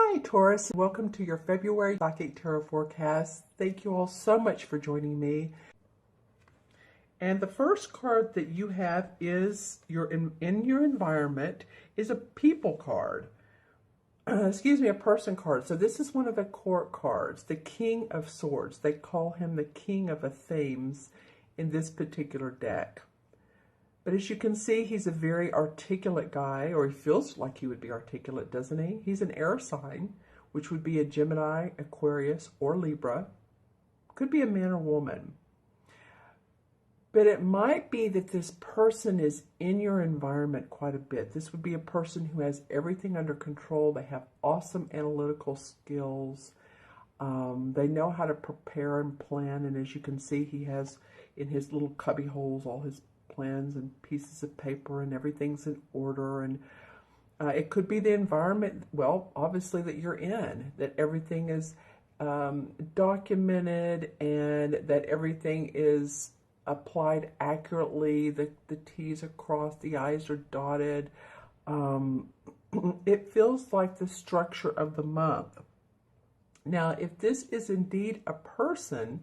Hi Taurus, welcome to your February Psychic Tarot forecast. Thank you all so much for joining me. And the first card that you have is in your environment is a people card. Excuse me, a person card. So this is one of the court cards, the King of Swords. They call him the King of Themes in this particular deck. But as you can see, he's a very articulate guy, or he feels like he would be articulate, doesn't he? He's an air sign, which would be a Gemini, Aquarius, or Libra. Could be a man or woman. But it might be that this person is in your environment quite a bit. This would be a person who has everything under control. They have awesome analytical skills. They know how to prepare and plan. And as you can see, he has in his little cubby holes all his plans and pieces of paper, and everything's in order. And it could be the environment, well, obviously, that you're in, that everything is documented and that everything is applied accurately. The T's are crossed, the I's are dotted. It feels like the structure of the month. Now, if this is indeed a person,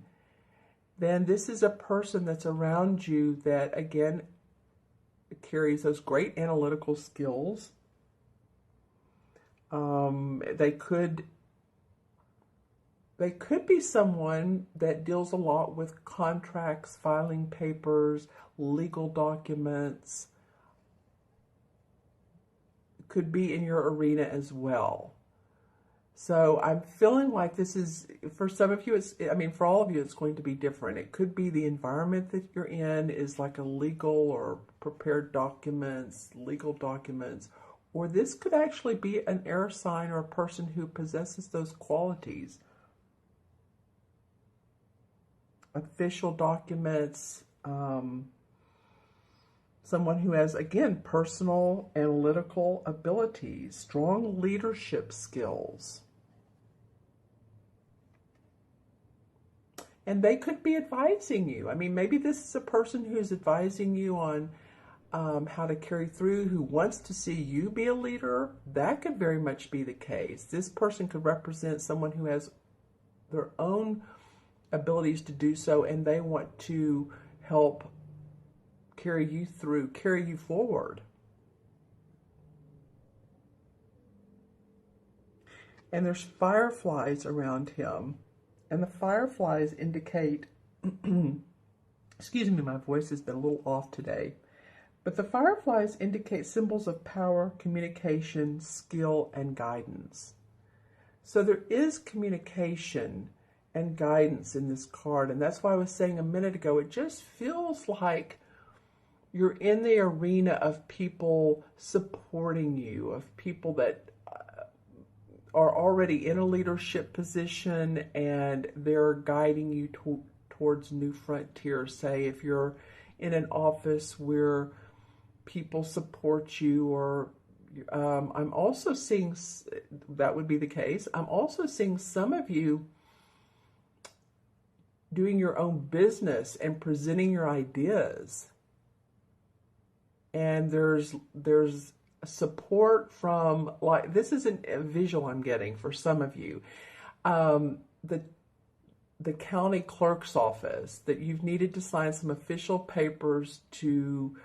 then this is a person that's around you that, again, carries those great analytical skills. They could be someone that deals a lot with contracts, filing papers, legal documents. Could be in your arena as well. So I'm feeling like this is, for some of you, for all of you, it's going to be different. It could be the environment that you're in is like a legal or prepared documents, legal documents, or this could actually be an air sign or a person who possesses those qualities. Official documents, someone who has, again, personal analytical abilities, strong leadership skills. And they could be advising you. Maybe this is a person who's advising you on how to carry through, who wants to see you be a leader. That could very much be the case. This person could represent someone who has their own abilities to do so, and they want to help carry you through, carry you forward. And there's fireflies around him. And the fireflies indicate, excuse me, my voice has been a little off today. But the fireflies indicate symbols of power, communication, skill, and guidance. So there is communication and guidance in this card. And that's why I was saying a minute ago, it just feels like you're in the arena of people supporting you, of people that are already in a leadership position and they're guiding you towards new frontiers. Say if you're in an office where people support you, or I'm also seeing, that would be the case, I'm also seeing some of you doing your own business and presenting your ideas. And there's support from, like, this isn't a visual I'm getting for some of you. The county clerk's office, that you've needed to sign some official papers to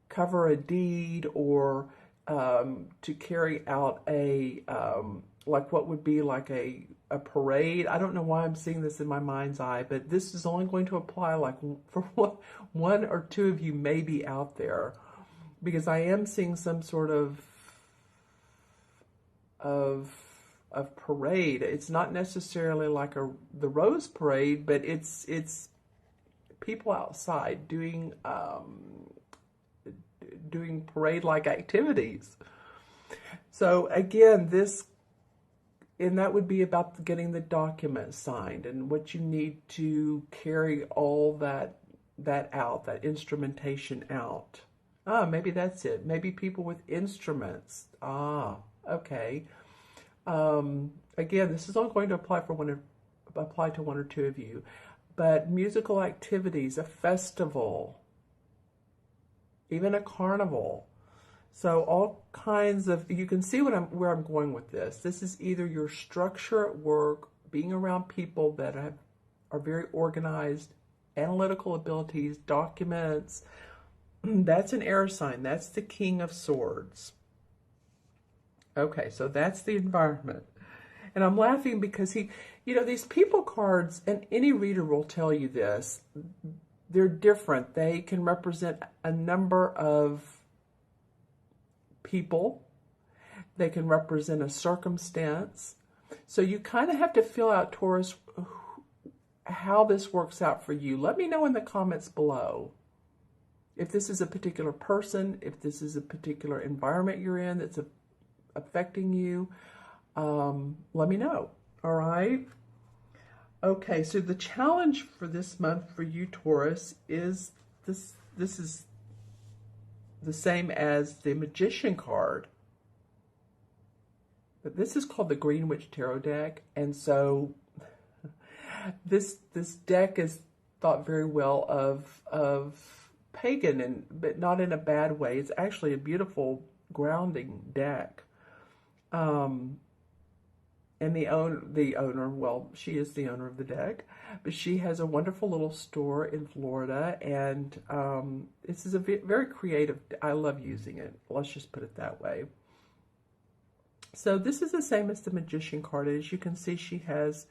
cover a deed, or to carry out a, like what would be like a parade. I don't know why I'm seeing this in my mind's eye, but this is only going to apply like for one or two of you maybe out there, because I am seeing some sort of parade. It's not necessarily like the Rose Parade, but it's people outside doing parade-like activities. So again, and that would be about getting the documents signed and what you need to carry all that out, that instrumentation out. Maybe that's it. Maybe people with instruments. Okay. Again, this is all going to apply to one or two of you. But musical activities, a festival, even a carnival. So all kinds of, you can see where I'm going with this. This is either your structure at work, being around people that are very organized, analytical abilities, documents. That's an air sign. That's the King of Swords. Okay, so that's the environment. And I'm laughing because these people cards, and any reader will tell you this, they're different. They can represent a number of people. They can represent a circumstance. So you kind of have to feel out, Taurus, how this works out for you. Let me know in the comments below if this is a particular person, if this is a particular environment you're in that's affecting you. Let me know. All right. Okay, so the challenge for this month for you, Taurus, is this is the same as the Magician card. But this is called the Green Witch Tarot deck, and so this deck is thought very well of pagan, but not in a bad way. It's actually a beautiful grounding deck. And the owner, well, she is the owner of the deck, but she has a wonderful little store in Florida, and this is a very creative. I love using it. Let's just put it that way. So this is the same as the Magician card. As you can see, she has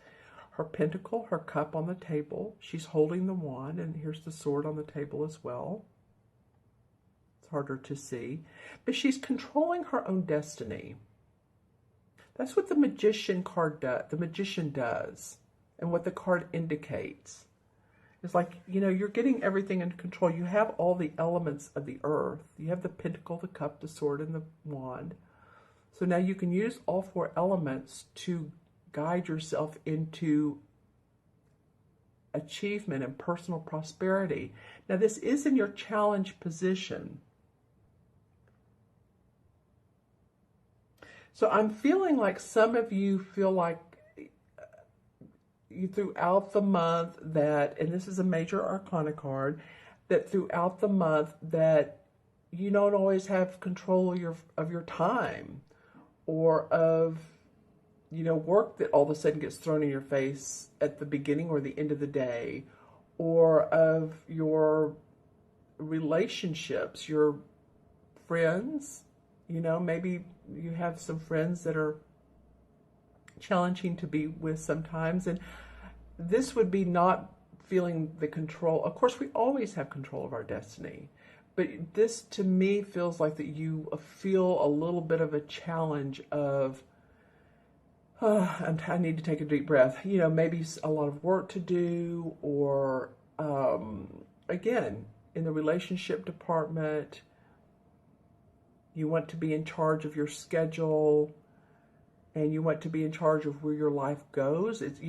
her pentacle, her cup on the table. She's holding the wand, and here's the sword on the table as well. It's harder to see, but she's controlling her own destiny. That's what the Magician card does. The Magician does, and what the card indicates. It's like, you're getting everything under control. You have all the elements of the earth. You have the pentacle, the cup, the sword, and the wand. So now you can use all four elements to guide yourself into achievement and personal prosperity. Now, this is in your challenge position. So I'm feeling like some of you feel like you throughout the month that, and this is a major arcana card, that throughout the month that you don't always have control of your time, or of, work that all of a sudden gets thrown in your face at the beginning or the end of the day, or of your relationships, your friends. Maybe you have some friends that are challenging to be with sometimes, and this would be not feeling the control. Of course, we always have control of our destiny, but this to me feels like that you feel a little bit of a challenge of, I need to take a deep breath. Maybe a lot of work to do, or again, in the relationship department, you want to be in charge of your schedule, and you want to be in charge of where your life goes. It's,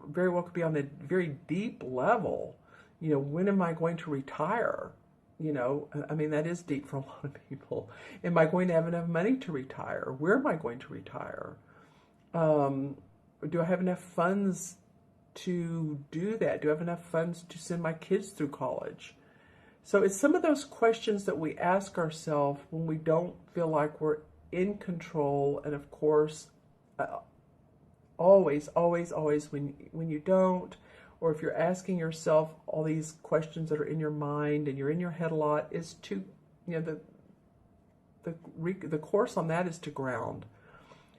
very well could be on a very deep level. When am I going to retire? I mean, that is deep for a lot of people. Am I going to have enough money to retire? Where am I going to retire? Do I have enough funds to do that? Do I have enough funds to send my kids through college? So it's some of those questions that we ask ourselves when we don't feel like we're in control. And of course, always when you don't, or if you're asking yourself all these questions that are in your mind and you're in your head a lot, is to, the course on that is to ground.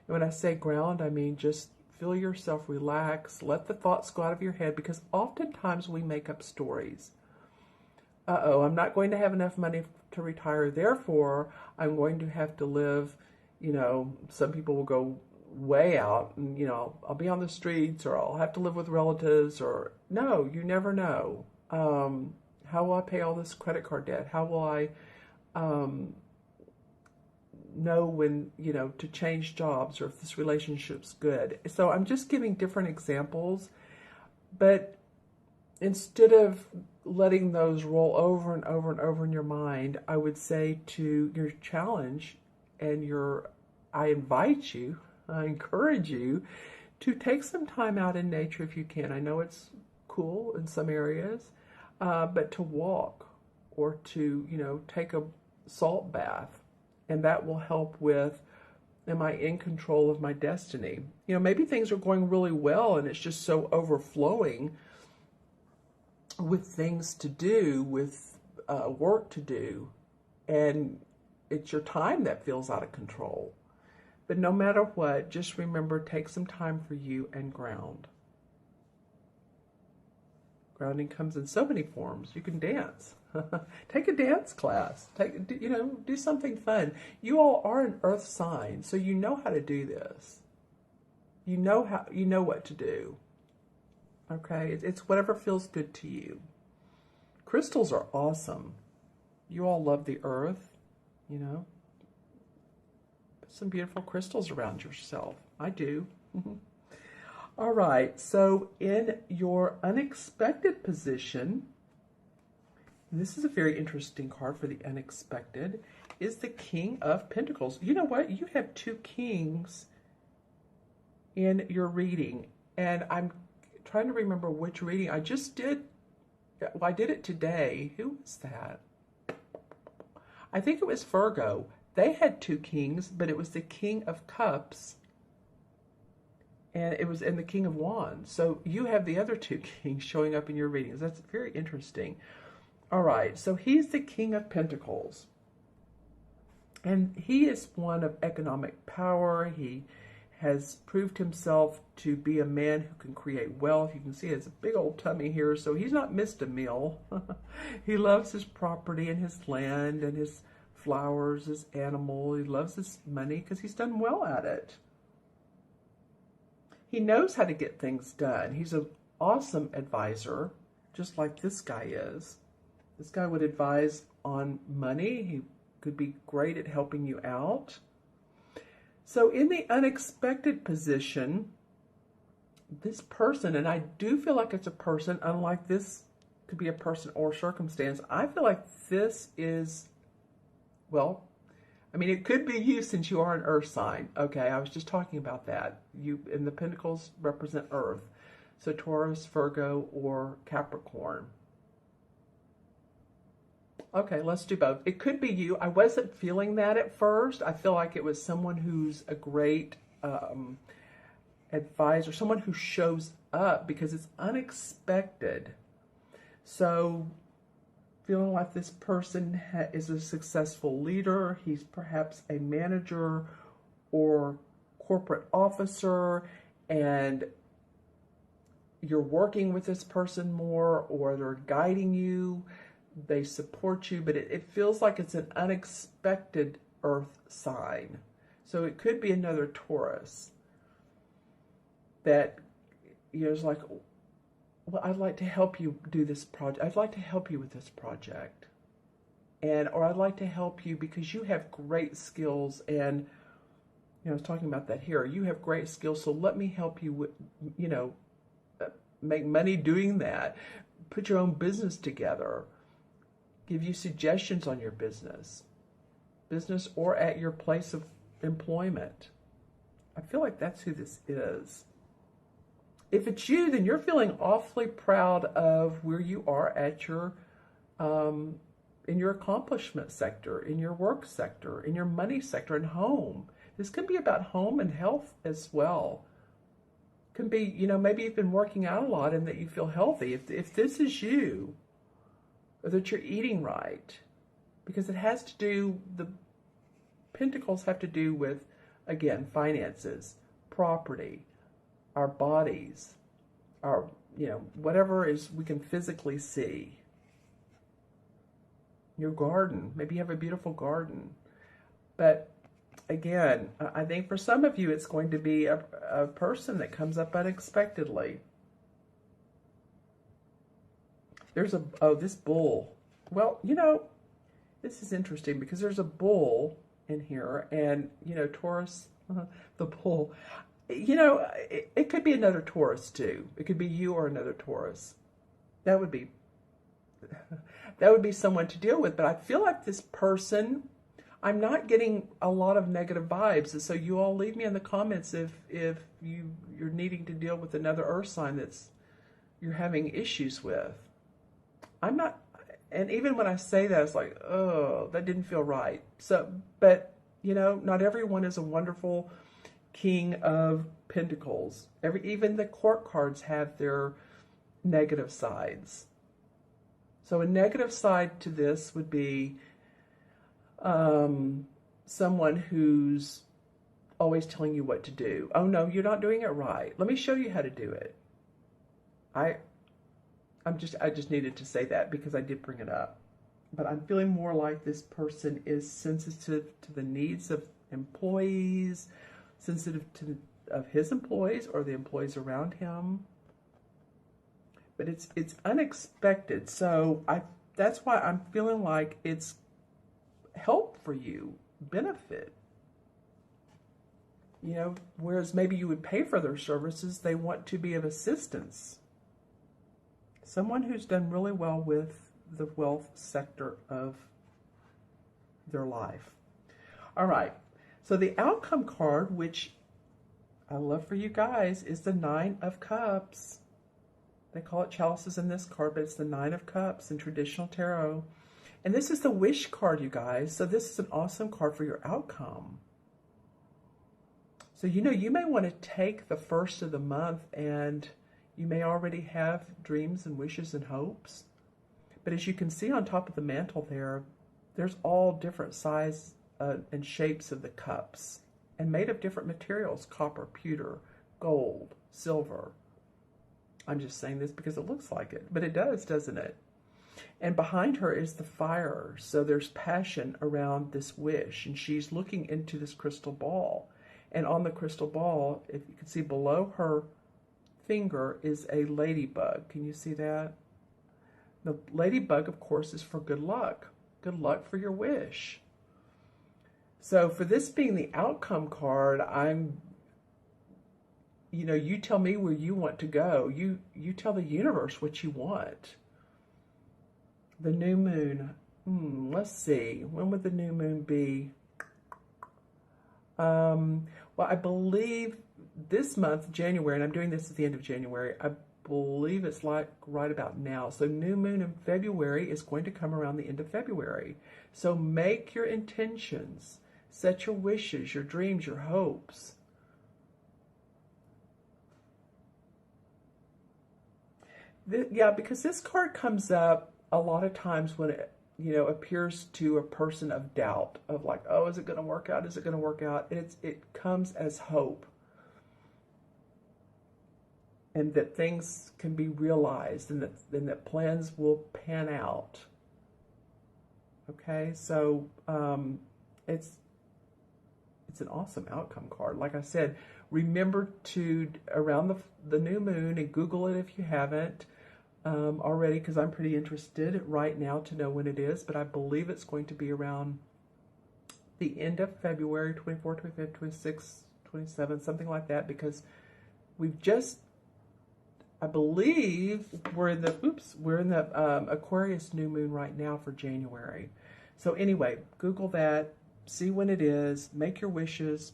And when I say ground, I mean just feel yourself relax, let the thoughts go out of your head, because oftentimes we make up stories. I'm not going to have enough money to retire, therefore I'm going to have to live, some people will go way out, and I'll be on the streets, or I'll have to live with relatives, or no, you never know. How will I pay all this credit card debt? How will I know when, to change jobs, or if this relationship's good? So I'm just giving different examples, but instead of letting those roll over and over and over in your mind, I would say to your challenge, and I invite you, I encourage you to take some time out in nature if you can. I know it's cool in some areas, but to walk, or to, take a salt bath, And that will help with, am I in control of my destiny? You know, maybe things are going really well and it's just so overflowing with things to do, with work to do, and it's your time that feels out of control. But no matter what, just remember, take some time for you and ground. Grounding comes in so many forms. You can dance. Take a dance class. Do something fun. You all are an earth sign, so you know how to do this. You know what to do. Okay? It's whatever feels good to you. Crystals are awesome. You all love the earth, you know. Put some beautiful crystals around yourself. I do. All right, so in your unexpected position, this is a very interesting card for the unexpected, is the King of Pentacles. You know what? You have 2 kings in your reading, and I'm trying to remember which reading. I just did, well, I did it today. Who was that? I think it was Virgo. They had 2 kings, but it was the King of Cups and it was in the King of Wands. So you have the other 2 kings showing up in your readings. That's very interesting. All right, so he's the King of Pentacles. And he is one of economic power. He has proved himself to be a man who can create wealth. You can see it's a big old tummy here, so he's not missed a meal. He loves his property and his land and his flowers, his animal. He loves his money because he's done well at it. He knows how to get things done. He's an awesome advisor, just like this guy is. This guy would advise on money. He could be great at helping you out. So in the unexpected position, this person, and I do feel like it's a person, unlike this could be a person or circumstance, I feel like this is, well, I mean, it could be you since you are an earth sign. Okay, I was just talking about that. You, and the pentacles represent earth. So Taurus, Virgo, or Capricorn. Okay, let's do both. It could be you. I wasn't feeling that at first. I feel like it was someone who's a great advisor, someone who shows up because it's unexpected. So feeling like this person is a successful leader. He's perhaps a manager or corporate officer, and you're working with this person more, or they're guiding you. They support you, but it feels like it's an unexpected earth sign. So it could be another Taurus that, you know, is like, well, I'd like to help you do this project. I'd like to help you with this project. Or I'd like to help you because you have great skills. And, you know, I was talking about that here. You have great skills, so let me help you with, you know, make money doing that. Put your own business together. Give you suggestions on your business or at your place of employment. I feel like that's who this is. If it's you, then you're feeling awfully proud of where you are at your, in your accomplishment sector, in your work sector, in your money sector, and home. This can be about home and health as well. Can be, you know, maybe you've been working out a lot and that you feel healthy. If this is you, or that you're eating right, because it has to do, the pentacles have to do with, again, finances, property, our bodies, our, you know, whatever is we can physically see. Your garden, maybe you have a beautiful garden. But again, I think for some of you, it's going to be a person that comes up unexpectedly. There's this bull. Well, you know, this is interesting because there's a bull in here, and, you know, Taurus, the bull, you know, it could be another Taurus too. It could be you or another Taurus. That would be someone to deal with. But I feel like this person, I'm not getting a lot of negative vibes. And so you all leave me in the comments if you're needing to deal with another earth sign that's you're having issues with. I'm not, and even when I say that, it's like, oh, that didn't feel right. So, but You know, not everyone is a wonderful King of Pentacles. Even the court cards have their negative sides. So a negative side to this would be someone who's always telling you what to do. Oh no, you're not doing it right. Let me show you how to do it. I just needed to say that because I did bring it up. But I'm feeling more like this person is sensitive to the needs of employees, sensitive to of his employees or the employees around him. But it's unexpected. So that's why I'm feeling like it's help for you, benefit. You know, whereas maybe you would pay for their services, they want to be of assistance. Someone who's done really well with the wealth sector of their life. All right, so the outcome card, which I love for you guys, is the Nine of Cups. They call it chalices in this card, but it's the Nine of Cups in traditional tarot. And this is the wish card, you guys. So this is an awesome card for your outcome. So, you know, you may want to take the first of the month and you may already have dreams and wishes and hopes. But as you can see on top of the mantle there, there's all different sizes and shapes of the cups and made of different materials: copper, pewter, gold, silver. I'm just saying this because it looks like it, but it does, doesn't it? And behind her is the fire. So there's passion around this wish, and she's looking into this crystal ball. And on the crystal ball, if you can see below her finger, is a ladybug. Can you see that? The ladybug, of course, is for good luck. Good luck for your wish. So for this being the outcome card, you know, you tell me where you want to go. You tell the universe what you want. The new moon. Let's see. When would the new moon be? Well, I believe this month, January, and I'm doing this at the end of January, I believe it's like right about now. So new moon in February is going to come around the end of February. So make your intentions, set your wishes, your dreams, your hopes. Yeah, because this card comes up a lot of times when it, you know, appears to a person of doubt, of like, oh, is it going to work out? Is it going to work out? It comes as hope. And that things can be realized, and that plans will pan out. Okay, so it's an awesome outcome card. Like I said, remember to, around the new moon, and Google it if you haven't already, because I'm pretty interested right now to know when it is, but I believe it's going to be around the end of February, 24, 25, 26, 27, something like that, because we've just, I believe we're in the Aquarius new moon right now for January. So anyway, Google that, see when it is, make your wishes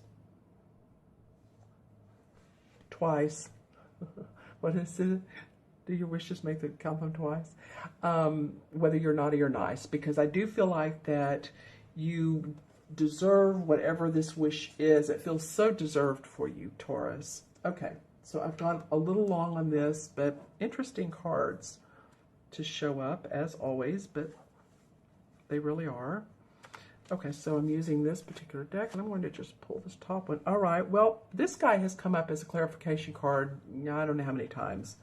twice. What is it? Do your wishes make them count them twice? Whether you're naughty or nice, because I do feel like that you deserve whatever this wish is. It feels so deserved for you, Taurus. Okay, so I've gone a little long on this, but interesting cards to show up as always, but they really are. Okay, so I'm using this particular deck, and I'm going to just pull this top one. All right, well, this guy has come up as a clarification card, I don't know how many times.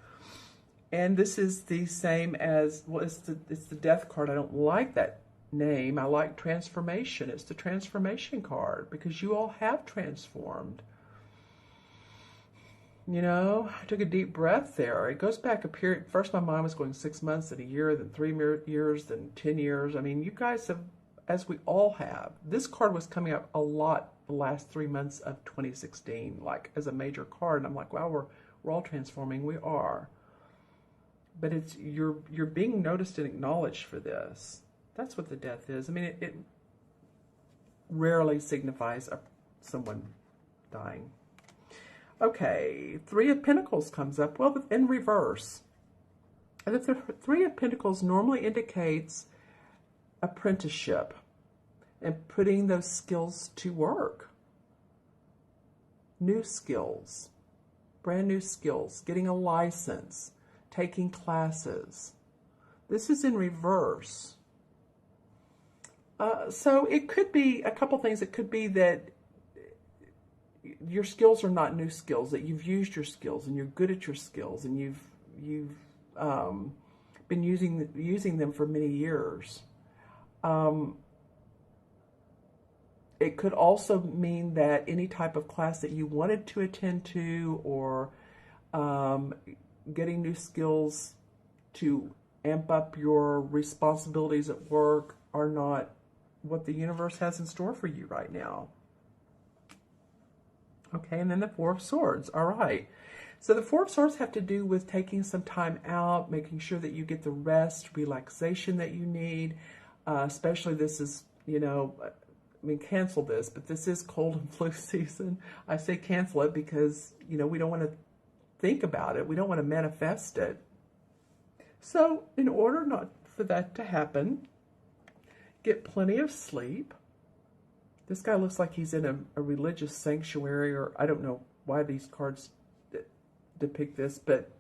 And this is the same as, well, it's the death card. I don't like that name. I like transformation. It's the transformation card, because you all have transformed. You know, I took a deep breath there. It goes back a period. First, my mind was going 6 months, then a year, then 3 years, then 10 years. I mean, you guys have, as we all have. This card was coming up a lot the last 3 months of 2016, like as a major card. And I'm like, wow, we're all transforming. We are. But it's you're being noticed and acknowledged for this. That's what the death is. I mean, it rarely signifies someone dying. Okay, Three of Pentacles comes up. Well, in reverse. And the Three of Pentacles normally indicates apprenticeship. and putting those skills to work. New skills, brand new skills, getting a license, taking classes. This is in reverse. So it could be a couple things. It could be that your skills are not new skills, that you've used your skills and you're good at your skills and you've been using them for many years. It could also mean that any type of class that you wanted to attend to, or getting new skills to amp up your responsibilities at work, are not what the universe has in store for you right now. Okay, and then the Four of Swords. All right. So the Four of Swords have to do with taking some time out, making sure that you get the rest, relaxation that you need. Especially this is, you know, I mean, cancel this, but this is cold and flu season. I say cancel it because, you know, we don't want to think about it. We don't want to manifest it. So in order not for that to happen, get plenty of sleep. This guy looks like he's in a religious sanctuary, or I don't know why these cards depict this, but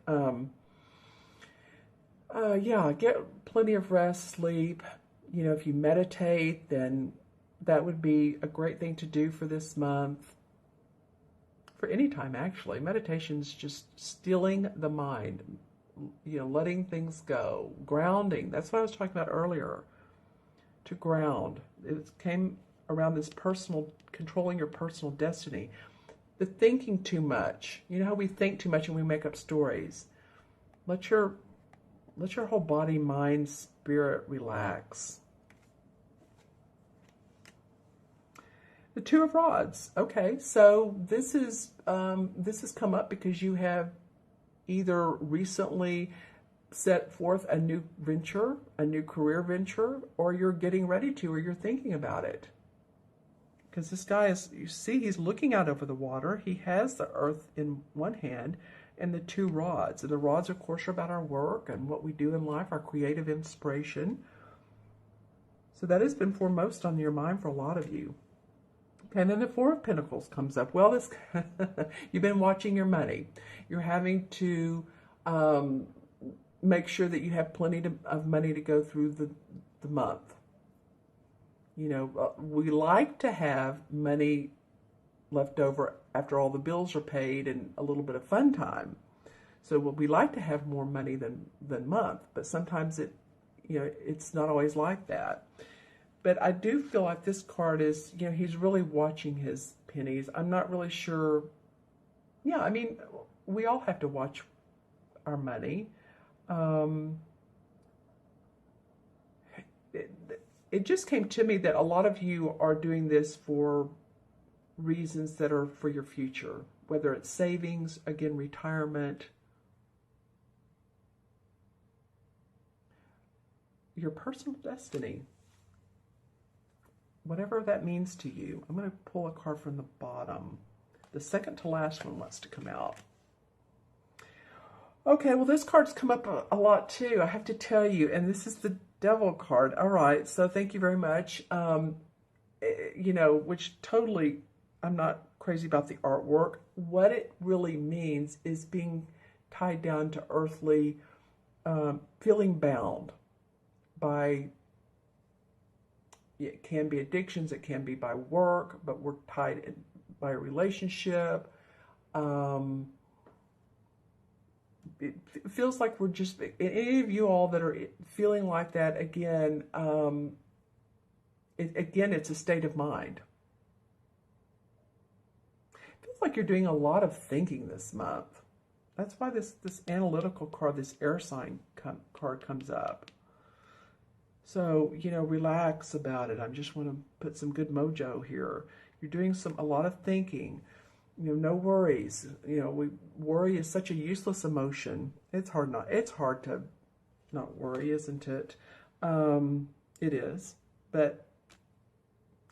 yeah, get plenty of rest, sleep. You know, if you meditate, then that would be a great thing to do for this month. For any time, actually. Meditation's just stilling the mind, you know, letting things go, grounding. That's what I was talking about earlier. To ground. It came around this personal, controlling your personal destiny. The thinking too much. You know how we think too much and we make up stories. Let your whole body, mind, spirit relax. The Two of Rods. Okay, so this has come up because you have either recently set forth a new venture, a new career venture, or you're getting ready to, or you're thinking about it. Because this guy is, you see, he's looking out over the water. He has the earth in one hand and the two rods. And the rods, of course, are about our work and what we do in life, our creative inspiration. So that has been foremost on your mind for a lot of you. Okay, and then the Four of Pentacles comes up. Well, this you've been watching your money. You're having to make sure that you have plenty of money to go through the month. You know, we like to have money left over after all the bills are paid and a little bit of fun time. So we like to have more money than month, but sometimes it's not always like that. But I do feel like this card is, you know, he's really watching his pennies. I'm not really sure. Yeah, I mean, we all have to watch our money. It just came to me that a lot of you are doing this for reasons that are for your future, whether it's savings, again, retirement, your personal destiny, whatever that means to you. I'm going to pull a card from the bottom. The second to last one wants to come out. Okay, well, this card's come up a lot too, I have to tell you, and this is the Devil card. All right, so thank you very much. You know, which totally, I'm not crazy about the artwork. What it really means is being tied down to earthly, feeling bound by, it can be addictions, it can be by work, but we're tied in by a relationship. It feels like we're just, any of you all that are feeling like that, again, it's a state of mind. It feels like you're doing a lot of thinking this month. That's why this analytical card, this air sign card comes up. So, you know, relax about it. I just want to put some good mojo here. You're doing a lot of thinking. You know, no worries. You know, worry is such a useless emotion. It's hard to not worry, isn't it? It is. But,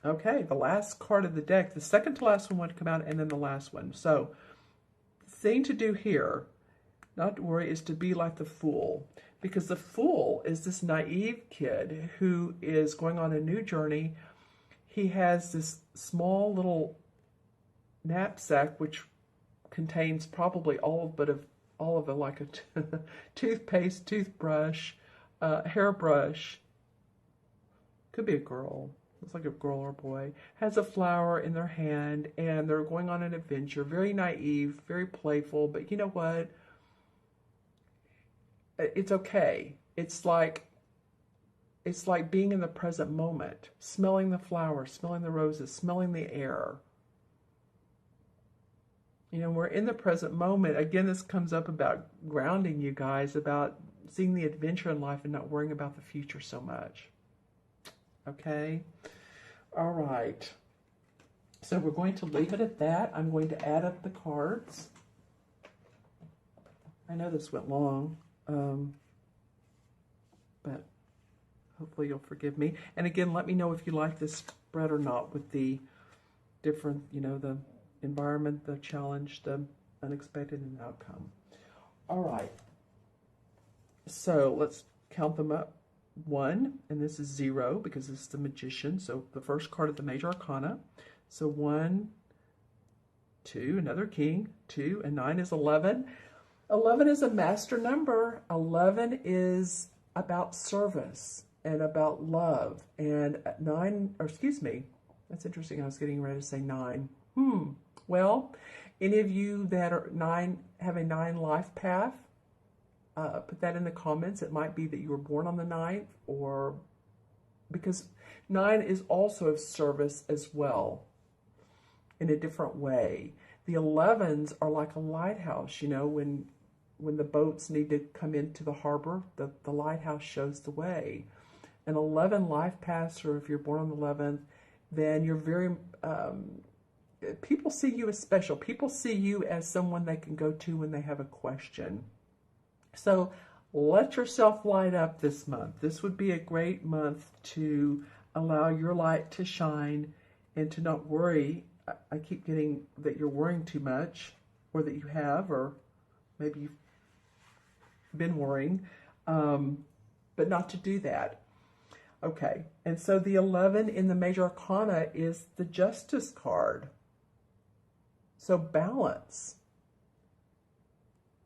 okay, the last card of the deck, the second to last one to come out, and then the last one. So, the thing to do here, not to worry, is to be like the Fool. Because the Fool is this naive kid who is going on a new journey. he has this small little knapsack which contains probably all of it, like a toothpaste, toothbrush, hairbrush. Could be a girl. Looks like a girl or boy. Has a flower in their hand, and they're going on an adventure. Very naive, very playful, but you know what? It's okay. It's like being in the present moment, smelling the flowers, smelling the roses, smelling the air. You know, we're in the present moment. Again, this comes up about grounding, you guys, about seeing the adventure in life and not worrying about the future so much. Okay? All right. So we're going to leave it at that. I'm going to add up the cards. I know this went long, but hopefully you'll forgive me. And again, let me know if you like this spread or not, with the different, you know, the environment, the challenge, the unexpected, and outcome. All right. So let's count them up. 1, and this is 0 because this is the Magician. So the first card of the Major Arcana. So 1, 2, another King, 2, and 9 is 11. 11 is a master number. 11 is about service and about love. And 9, or excuse me, that's interesting. I was getting ready to say 9. Well, any of you that are 9 have a 9 life path, put that in the comments. It might be that you were born on the 9th, or because 9 is also of service as well in a different way. The 11s are like a lighthouse, you know, when the boats need to come into the harbor, the lighthouse shows the way. An 11 life paths, or if you're born on the 11th, then you're very, people see you as special. People see you as someone they can go to when they have a question. So let yourself light up this month. This would be a great month to allow your light to shine and to not worry. I keep getting that you're worrying too much, or that you have, or maybe you've been worrying, but not to do that. Okay, and so the 11 in the Major Arcana is the Justice card. So balance.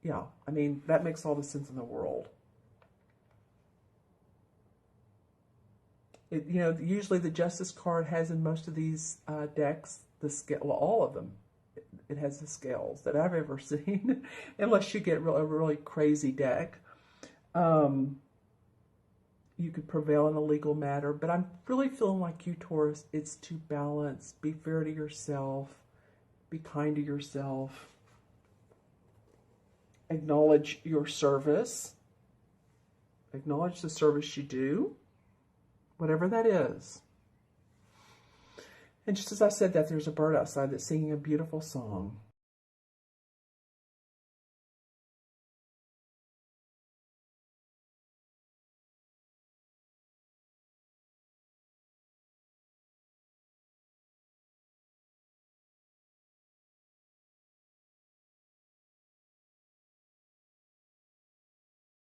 Yeah, I mean, that makes all the sense in the world. You know, usually the Justice card has in most of these decks the scale, well, all of them. It has the scales that I've ever seen, unless you get a really crazy deck. You could prevail in a legal matter, but I'm really feeling like you, Taurus, it's to balance. Be fair to yourself. Be kind to yourself. Acknowledge your service. Acknowledge the service you do, whatever that is. And just as I said that, there's a bird outside that's singing a beautiful song.